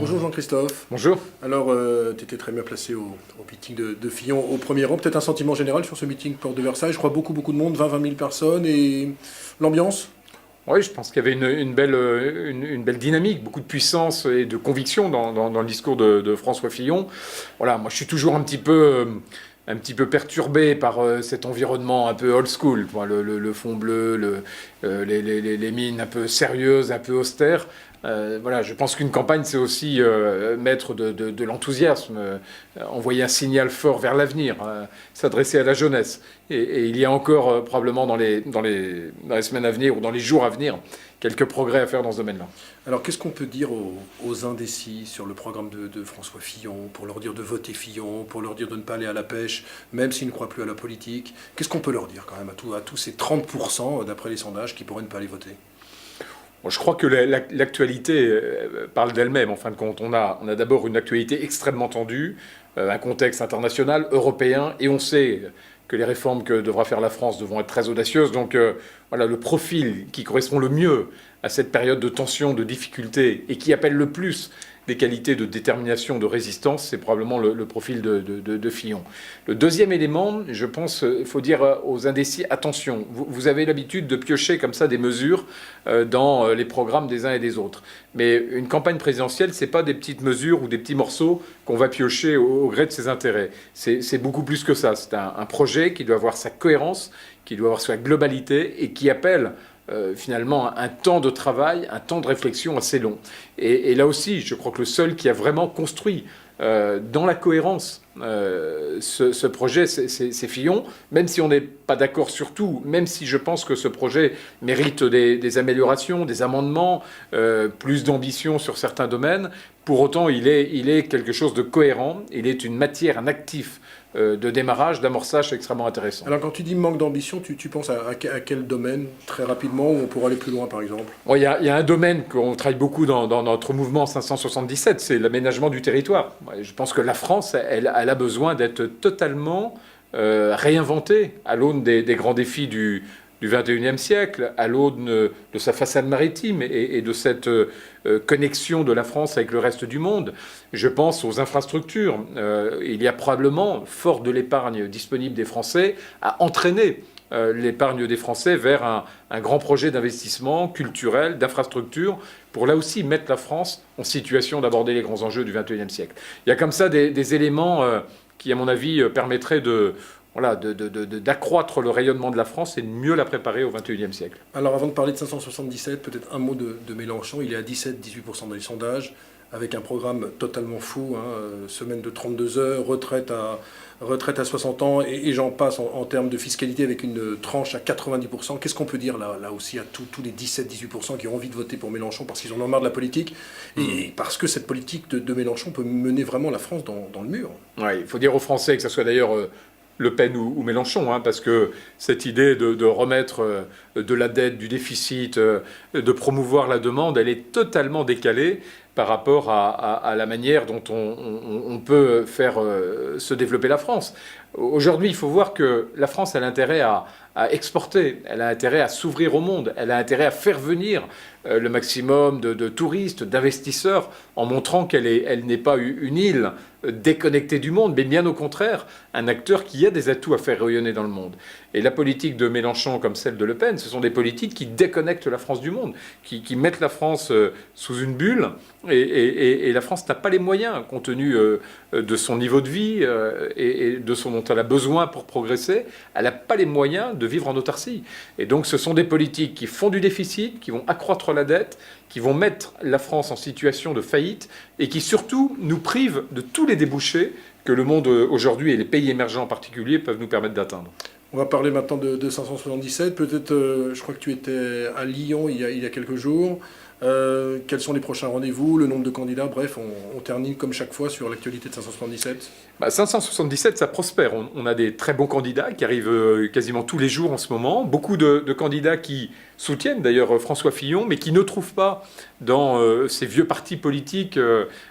Bonjour Jean-Christophe. Bonjour. Alors, tu étais très bien placé au meeting de Fillon au premier rang. Peut-être un sentiment général sur ce meeting Porte de Versailles. Je crois beaucoup de monde, 20 000 personnes. Et l'ambiance? Oui, je pense qu'il y avait une belle dynamique, beaucoup de puissance et de conviction dans le discours de François Fillon. Voilà, moi je suis toujours un petit peu perturbé par cet environnement un peu old school, le fond bleu, les mines un peu sérieuses, un peu austères. Voilà, je pense qu'une campagne, c'est aussi mettre de l'enthousiasme, envoyer un signal fort vers l'avenir, s'adresser à la jeunesse. Et il y a encore probablement dans les semaines à venir ou dans les jours à venir quelques progrès à faire dans ce domaine-là. Alors, qu'est-ce qu'on peut dire aux indécis sur le programme de François Fillon, pour leur dire de voter Fillon, pour leur dire de ne pas aller à la pêche, même s'ils ne croient plus à la politique? Qu'est-ce qu'on peut leur dire quand même à tous ces 30%, d'après les sondages, qui pourraient ne pas aller voter? Bon, je crois que l'actualité parle d'elle-même, en fin de compte. On a d'abord une actualité extrêmement tendue, un contexte international, européen, et on sait que les réformes que devra faire la France devront être très audacieuses. Donc voilà, le profil qui correspond le mieux à cette période de tension, de difficulté, et qui appelle le plus des qualités de détermination, de résistance, c'est probablement le profil de Fillon. Le deuxième élément, je pense, il faut dire aux indécis, attention, vous avez l'habitude de piocher comme ça des mesures dans les programmes des uns et des autres. Mais une campagne présidentielle, c'est pas des petites mesures ou des petits morceaux qu'on va piocher au gré de ses intérêts. C'est beaucoup plus que ça. C'est un projet qui doit avoir sa cohérence, qui doit avoir sa globalité et qui appelle finalement un temps de travail, un temps de réflexion assez long. Et là aussi, je crois que le seul qui a vraiment construit dans la cohérence ce projet, c'est Fillon, même si on n'est pas d'accord sur tout, même si je pense que ce projet mérite des améliorations, des amendements, plus d'ambition sur certains domaines. Pour autant, il est quelque chose de cohérent, il est une matière, un actif de démarrage, d'amorçage extrêmement intéressant. Alors, quand tu dis manque d'ambition, tu penses à quel domaine, très rapidement, où on pourrait aller plus loin, par exemple? Bon, il y a un domaine qu'on travaille beaucoup dans notre mouvement 577, c'est l'aménagement du territoire. Je pense que la France, elle a besoin d'être totalement réinventée à l'aune des grands défis du XXIe siècle, à l'aune de sa façade maritime et de cette connexion de la France avec le reste du monde. Je pense aux infrastructures. Il y a probablement, fort de l'épargne disponible des Français, à entraîner l'épargne des Français vers un grand projet d'investissement culturel, d'infrastructure, pour là aussi mettre la France en situation d'aborder les grands enjeux du XXIe siècle. Il y a comme ça des éléments qui, à mon avis, permettraient d'accroître le rayonnement de la France et de mieux la préparer au XXIe siècle. Alors, avant de parler de 577, peut-être un mot de Mélenchon. Il est à 17-18% dans les sondages, avec un programme totalement fou, semaine de 32 heures, retraite à 60 ans, et j'en passe en termes de fiscalité avec une tranche à 90%. Qu'est-ce qu'on peut dire là aussi à tous les 17-18% qui ont envie de voter pour Mélenchon parce qu'ils en ont marre de la politique, et parce que cette politique de Mélenchon peut mener vraiment la France dans le mur? Ouais, il faut dire aux Français que ce soit d'ailleurs Le Pen ou Mélenchon, parce que cette idée de remettre de la dette, du déficit, de promouvoir la demande, elle est totalement décalée par rapport à la manière dont on peut faire se développer la France. Aujourd'hui, il faut voir que la France a l'intérêt à exporter, elle a intérêt à s'ouvrir au monde, elle a intérêt à faire venir le maximum de touristes, d'investisseurs, en montrant qu'elle n'est pas une île déconnectée du monde, mais bien au contraire, un acteur qui a des atouts à faire rayonner dans le monde. Et la politique de Mélenchon, comme celle de Le Pen, ce sont des politiques qui déconnectent la France du monde, qui mettent la France sous une bulle, et la France n'a pas les moyens, compte tenu de son niveau de vie et de ce dont elle a besoin pour progresser, elle n'a pas les moyens de vivre en autarcie. Et donc ce sont des politiques qui font du déficit, qui vont accroître la dette, qui vont mettre la France en situation de faillite et qui surtout nous privent de tous les débouchés que le monde aujourd'hui et les pays émergents en particulier peuvent nous permettre d'atteindre. On va parler maintenant de 577. Peut-être, je crois que tu étais à Lyon il y a quelques jours. Quels sont les prochains rendez-vous, le nombre de candidats? Bref, on termine comme chaque fois sur l'actualité de 577. 577, ça prospère. On a des très bons candidats qui arrivent quasiment tous les jours en ce moment. Beaucoup de candidats qui soutiennent d'ailleurs François Fillon, mais qui ne trouvent pas dans ces vieux partis politiques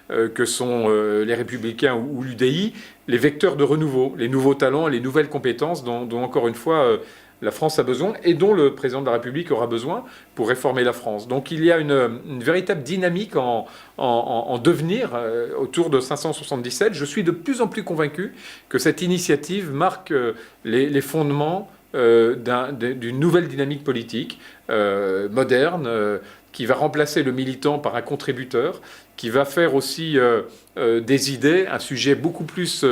que sont les Républicains ou l'UDI les vecteurs de renouveau, les nouveaux talents, les nouvelles compétences dont encore une fois, la France a besoin et dont le président de la République aura besoin pour réformer la France. Donc il y a une véritable dynamique en devenir autour de 577. Je suis de plus en plus convaincu que cette initiative marque les fondements d'une nouvelle dynamique politique moderne qui va remplacer le militant par un contributeur, qui va faire aussi des idées un sujet beaucoup plus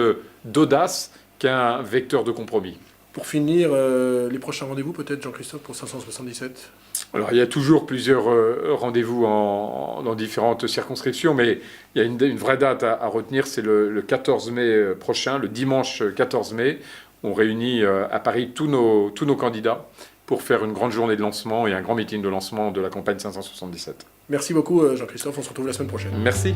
d'audace qu'un vecteur de compromis. Pour finir, les prochains rendez-vous peut-être, Jean-Christophe, pour 577 ? Alors il y a toujours plusieurs rendez-vous dans différentes circonscriptions, mais il y a une vraie date à retenir, c'est le 14 mai prochain, le dimanche 14 mai. On réunit à Paris tous nos candidats pour faire une grande journée de lancement et un grand meeting de lancement de la campagne 577. Merci beaucoup Jean-Christophe, on se retrouve la semaine prochaine. Merci.